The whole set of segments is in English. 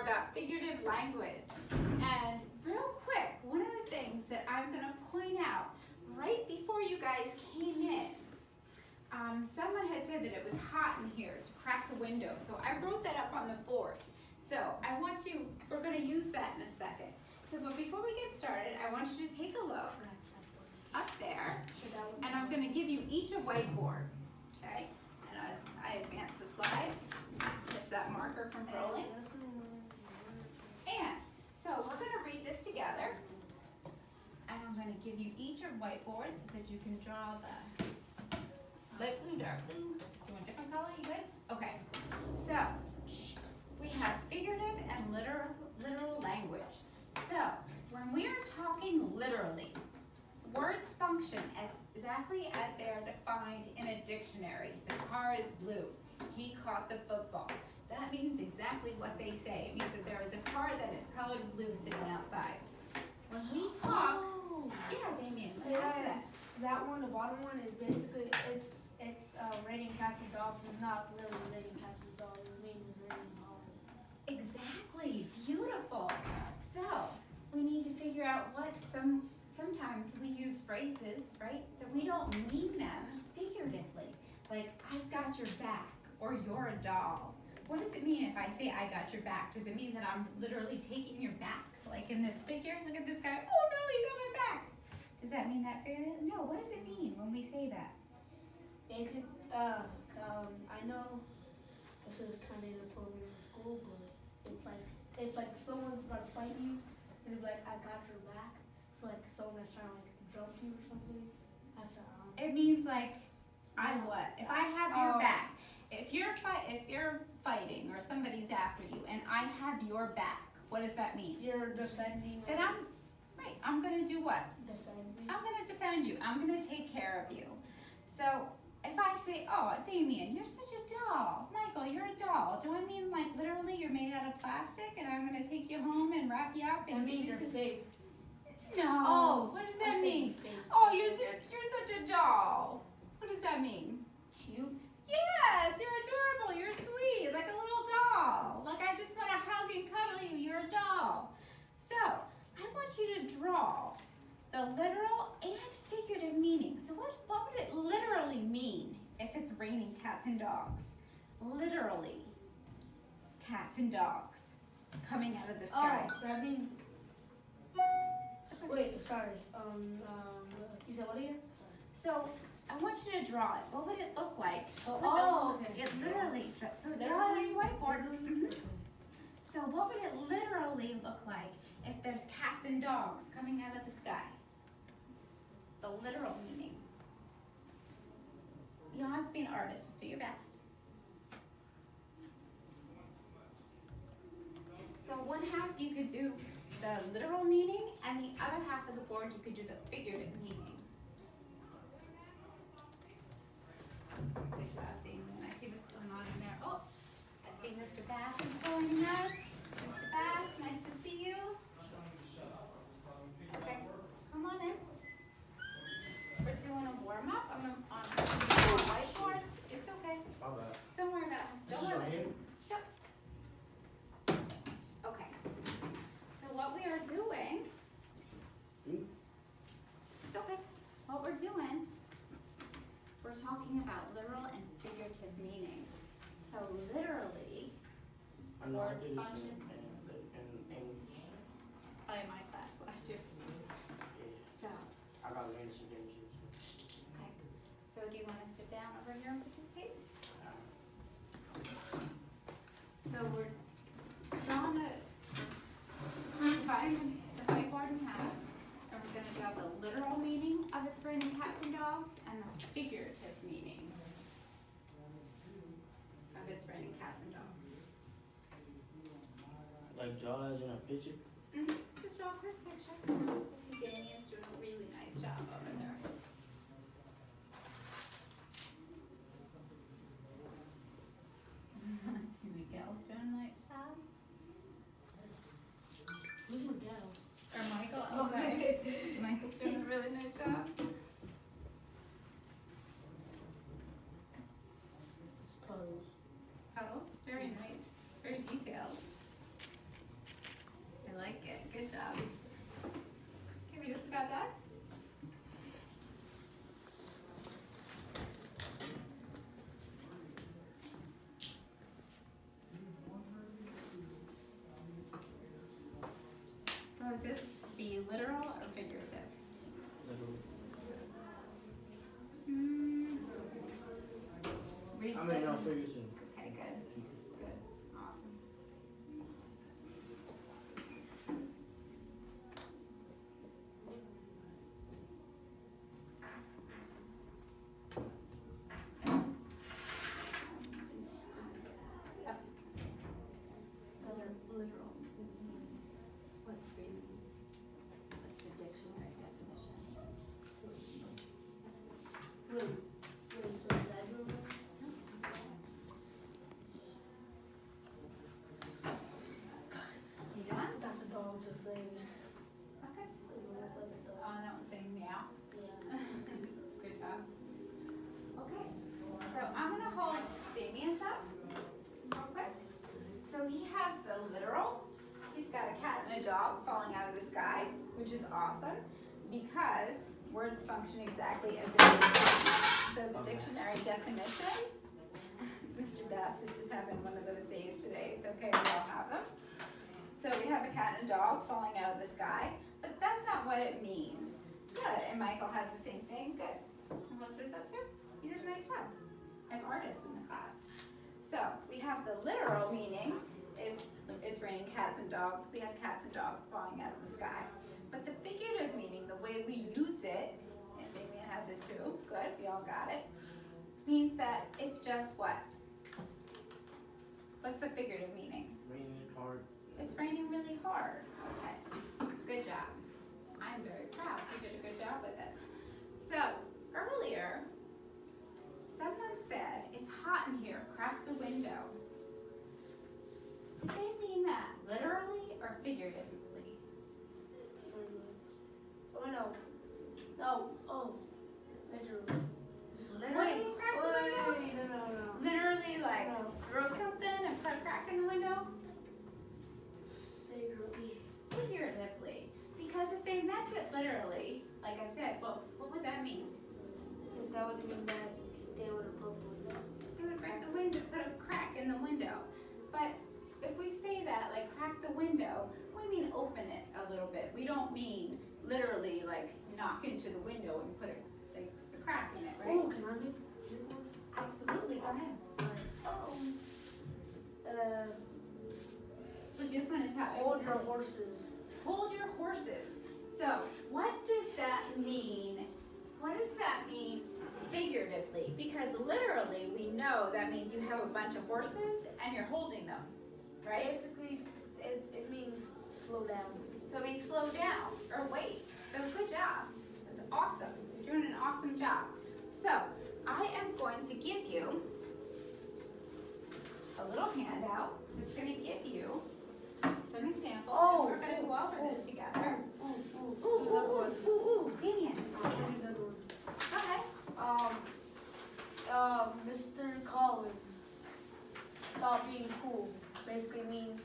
more about figurative language. And real quick, one of the things that I'm going to point out right before you guys came in, someone had said that it was hot in here to crack the window. So I wrote that up on the board. So we're going to use that in a second. So, but before we get started, I want you to take a look up there, and I'm going to give you each a whiteboard, okay? And as I advance the slide, catch that marker from rolling. And so we're going to read this together, and I'm going to give you each a whiteboard so that you can draw the light blue, dark blue. You want a different color? You good? Okay. So we have figurative and literal language. So when we are talking literally, words function as exactly as they are defined in a dictionary. The car is blue. He caught the football. That means exactly what they say. It means that there is a car that is colored blue sitting outside. When we talk, yeah, Damien, what is that? That one, the bottom one, is basically it's raining cats and dogs. It's not literally raining cats and dogs. It means it's raining dogs. Exactly, beautiful. So we need to figure out what sometimes we use phrases, right, that we don't mean them figuratively. Like, I've got your back, or you're a doll. What does it mean if I say I got your back? Does it mean that I'm literally taking your back? Like in this figure, look at this guy, oh no, you got my back. Does that mean that figuratively? No, what does it mean when we say that? Basic, I know this is kind of inappropriate for school, but it's like, if like someone's about to fight you, and they're like, I got your back, for like someone that's trying to like jump you or something, that's It means like, I what? If I have your back, if you're fighting or somebody's after you and I have your back, what does that mean? you're defending. Then I'm gonna do what? Defending. I'm gonna defend you. I'm gonna take care of you. So if I say, oh, Damien, you're such a doll. Michael, you're a doll. Do I mean like literally you're made out of plastic and I'm gonna take you home and wrap you up? And That means you're fake. No. Oh, what does that I mean? said fake. Oh, you're such a doll. What does that mean? Cute. Yes, you're adorable. You're sweet, like a little doll. Like I just want to hug and cuddle you. You're a doll. So I want you to draw the literal and figurative meaning. So what would it literally mean if it's raining cats and dogs? Literally, cats and dogs coming out of the sky. Oh, that means. That's okay. Wait, sorry. You said what again? So I want you to draw it. What would it look like? Okay. It literally. So draw it on your whiteboard. Mhm. So what would it literally look like if there's cats and dogs coming out of the sky? The literal meaning. You don't have to be an artist, just do your best. So one half you could do the literal meaning, and the other half of the board you could do the figurative meaning. Good job, Damien. I see what's going on in there. Oh, I see Mr. Bass is joining us. Mr. Bass, nice to see you. Okay, come on in. We're doing a warm up on the whiteboards. It's okay. Don't worry about it. Don't worry about it. Yep. Okay. So what we are doing, it's okay. What we're doing, we're talking about literal and figurative meanings. So literally, words function. Oh, in my class last year. So. Okay. So do you want to sit down over here and participate? So we're dividing the whiteboard in half, and we're going to draw the literal meaning of it's raining cats and dogs and the figurative meaning of it's raining cats and dogs. Like draw as in a picture? Mm-hmm. Just draw a quick picture. This is Damien's doing a really nice job over there. Miguel's doing a nice job. Who's Miguel? Or Michael, I'm sorry. Michael's doing a really nice job. Suppose. Oh, very nice. Very detailed. Would this be literal or figurative? Literal. Read I mean, no, the- figurative. Okay, good. Good. Awesome. Literal. What's reading? Like the dictionary definition. Wait, so that you You done? That's a dog just saying. Okay. It looks like a dog. Oh, that one's saying meow. Yeah. Good job. Okay, so I'm gonna hold Damien's up real quick. So he has the literal. He's got a cat and a dog falling out of the sky, which is awesome because words function exactly as they do. So the dictionary definition, Mr. Bass is just having one of those days today. It's okay, we all have them. So we have a cat and a dog falling out of the sky, but that's not what it means. Good, and Michael has the same thing, good. And what's up too? You did a nice job. I'm artist in the class. So we have the literal meaning is it's raining cats and dogs. We have cats and dogs falling out of the sky. But the figurative meaning, the way we use it, and Damien has it too, good, we all got it, means that it's just what? What's the figurative meaning? Raining hard. It's raining really hard. Okay, good job. I'm very proud. You did a good job with this. So, earlier, someone said, it's hot in here, crack the window. Did they mean that literally or figuratively? Oh no. No. Oh. Literally. Literally crack the window? Wait, no. Literally like No. throw something and put a crack in the window? Figuratively. Figuratively. Because if they meant it literally, like I said, well, what would that mean? That would mean that they would have broken the window. They would break the window, put a crack in the window. But if we say that, like crack the window, we mean open it a little bit. We don't mean literally like knock into the window and put a crack in it, right? Oh, can I make one? Absolutely, go ahead. Oh. But just when it's happening. Hold your horses. Hold your horses. So what does that mean? What does that mean figuratively? Because literally we know that means you have a bunch of horses and you're holding them, right? Basically, it means slow down. So it means slow down or wait. So good job. That's awesome. You're doing an awesome job. So I am going to give you a little handout that's going to give you some examples. Oh, and we're going to go over this together. Another one. Damien, Another one. go ahead. Mr. Collins, stop being cool. Basically means,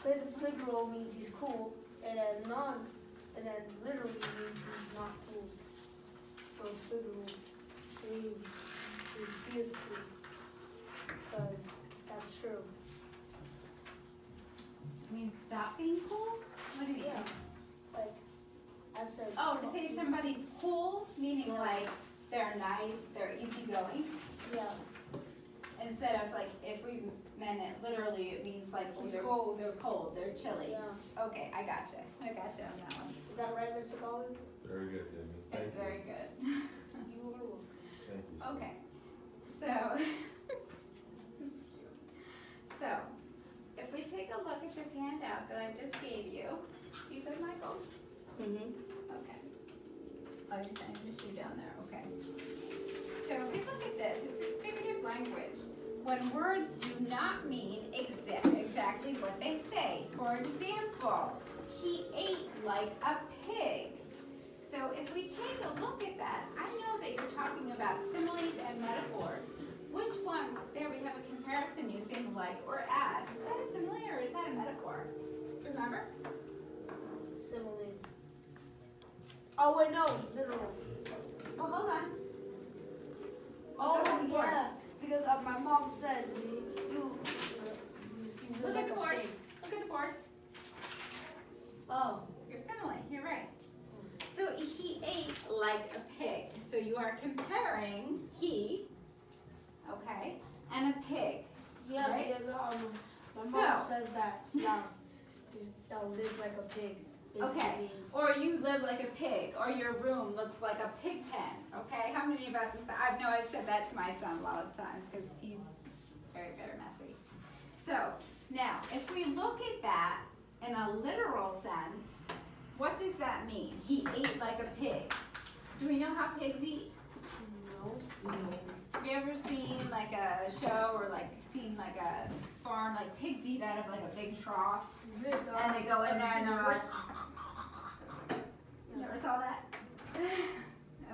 literal means he's cool, and then literally means he's not cool. So literal means he is cool, because that's true. You mean stop being cool? What do you mean? Yeah. Like, I said. Oh, to say somebody's cool, meaning Yeah. like they're nice, they're easygoing. Yeah. Instead of like, if we meant it literally, it means like, oh, It's they're cold. They're cold, they're chilly. Yeah. Okay, I gotcha on that one. Is that right, Mr. Collins? Very good, Jamie. Thank It's you. very good. You are welcome. Thank you. sir. Okay, so, so, if we take a look at this handout that I just gave you, you good, Michael? Mm-hmm. Okay. Oh, you're trying to shoe down there, okay. So if we look at this, it says figurative language. When words do not mean exactly what they say. For example, he ate like a pig. So if we take a look at that, I know that you're talking about similes and metaphors. Which one, there we have a comparison using like or as. Is that a simile or is that a metaphor? Remember? Simile. Oh wait, no, literal. Oh, hold on. Oh Look at the board. yeah, because my mom says you Look like at the a board. pig. Look at the board. Oh, we're comparing he, okay, and a pig. Yeah, Right? because my mom So- says that they'll live like a pig. basically Okay, means. or you live like a pig, or your room looks like a pig pen, okay? How many of us have said, I've said that to my son a lot of times, because he's very, very messy. So, now, if we look at that in a literal sense, what does that mean? He ate like a pig. Do we know how pigs eat? No. Have you ever seen like a show or like seen like a farm, like pigs eat out of like a big trough? This, And they go in there and they're like, you Yeah. ever saw that?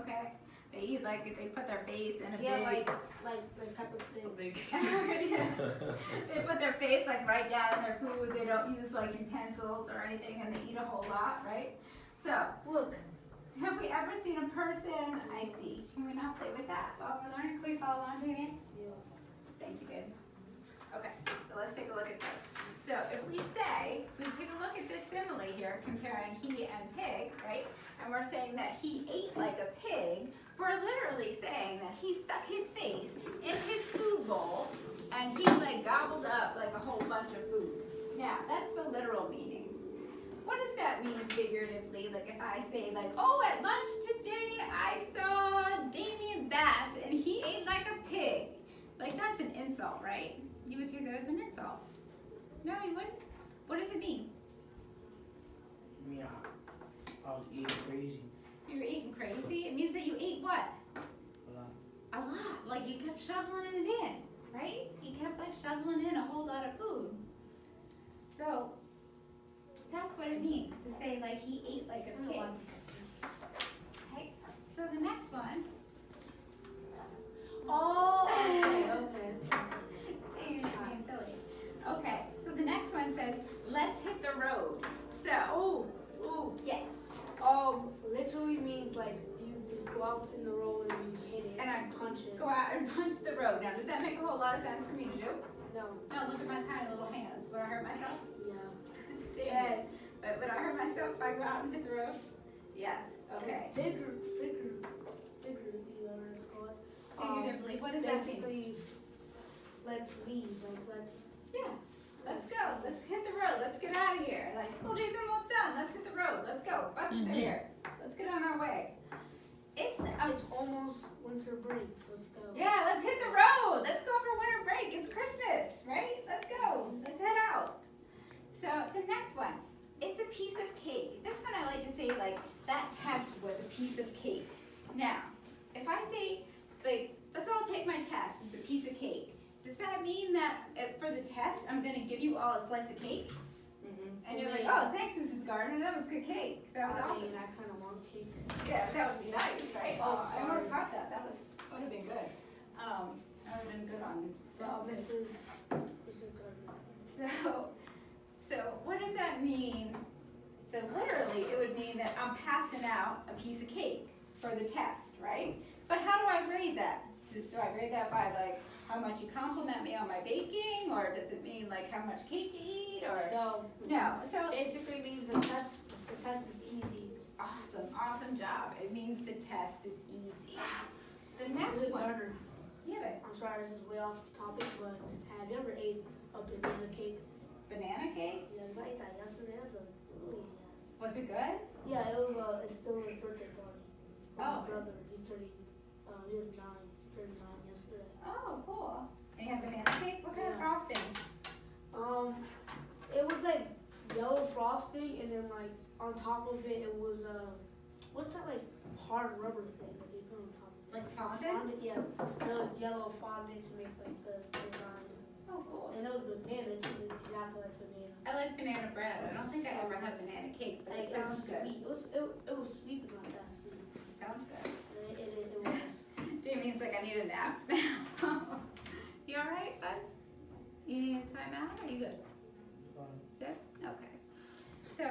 Okay. They eat like, they put their face in a Yeah, big. like Peppa's pig. Yeah. They put their face like right down in their food. They don't use like utensils or anything, and they eat a whole lot, right? So, Look. have we ever seen a person? I see. Can we not play with that while we're learning? Can we follow along, Damien? Yeah. Thank you, babe. Okay, so let's take a look at this. So if we say, we take a look at this simile here, comparing he and pig, right? And we're saying that he ate like a pig, we're literally saying that he stuck his face in his food bowl and he like gobbled up like a whole bunch of food. Now, that's the literal meaning. What does that mean figuratively? Like if I say like, oh, at lunch today I saw Damien Bass and he ate like a pig. Like that's an insult, right? You would take that as an insult. No, you wouldn't. What does it mean? Yeah, I was eating crazy. You were eating crazy? It means that you ate what? A lot. A lot. Like you kept shoveling it in, right? You kept like shoveling in a whole lot of food. So that's what it means to say like he ate like a pig. Okay. So the next one. Oh, okay, okay. You're being silly. Okay. So the next one says, "Let's hit the road." So. Oh, Yes. literally means like you just go out in the road and you hit it And I punch it. Go out and punch the road. Now, does that make a whole lot of sense for me to do? No, No, look at my tiny little hands. Would I hurt myself? yeah. Damn it. But would I hurt myself if I go out and hit the road? Yes. Okay. Figuratively, whatever it's called. Figuratively, what does that mean? Basically, let's leave. Like let's. Yeah. Let's go. Let's hit the road. Let's get out of here. Like, school day's almost done. Let's hit the road. Let's go. Buses are here. Let's get on our way. It's almost winter break. Let's go. yeah, let's hit the road. Let's go for winter break. It's Christmas, right? Let's go. Let's head out. So the next one, it's a piece of cake. This one I like to say like that test was a piece of cake. Now, if I say like let's all take my test. It's a piece of cake. Does that mean that for the test I'm gonna give you all a slice of cake? And you're like, oh, thanks, Mrs. Gardner. That was good cake. That was awesome. I kind of want cake. Yeah, that would be nice, right? Oh, I almost sorry. got that. That would have been good. That would have been good on. Mrs. Gardner. So what does that mean? So literally, it would mean that I'm passing out a piece of cake for the test, right? But how do I grade that? Do I grade that by like how much you compliment me on my baking, or does it mean like how much cake you eat, or no? So Basically means the test is easy. awesome job. It means the test is easy. The next Mrs. one. Gardner, Yeah, I'm sorry, this is way off topic, but have you ever ate a banana cake? banana cake. Yeah, I ate that yesterday. I was like, oh yes. Was it good? Yeah, it was. It's still his birthday party. Oh. My brother, he's turning. He was 9. He turned 9 yesterday. Oh, cool. And you had banana cake? What kind of Yeah. frosting? It was like yellow frosting, and then like on top of it, it was what's that like hard rubber thing that they put on top of it? Like fondant? Yeah, it was yellow fondant to make like the design. Oh, cool. And it was banana. It's exactly like banana. I like banana bread. I don't think I ever had banana cake, but Like it sounds good. sweet. It was sweet, but not that sweet. Sounds good. It was. Jamie's like, I need a nap now. You alright, bud? You need a timeout? Are you good? Fine. Good? Okay. So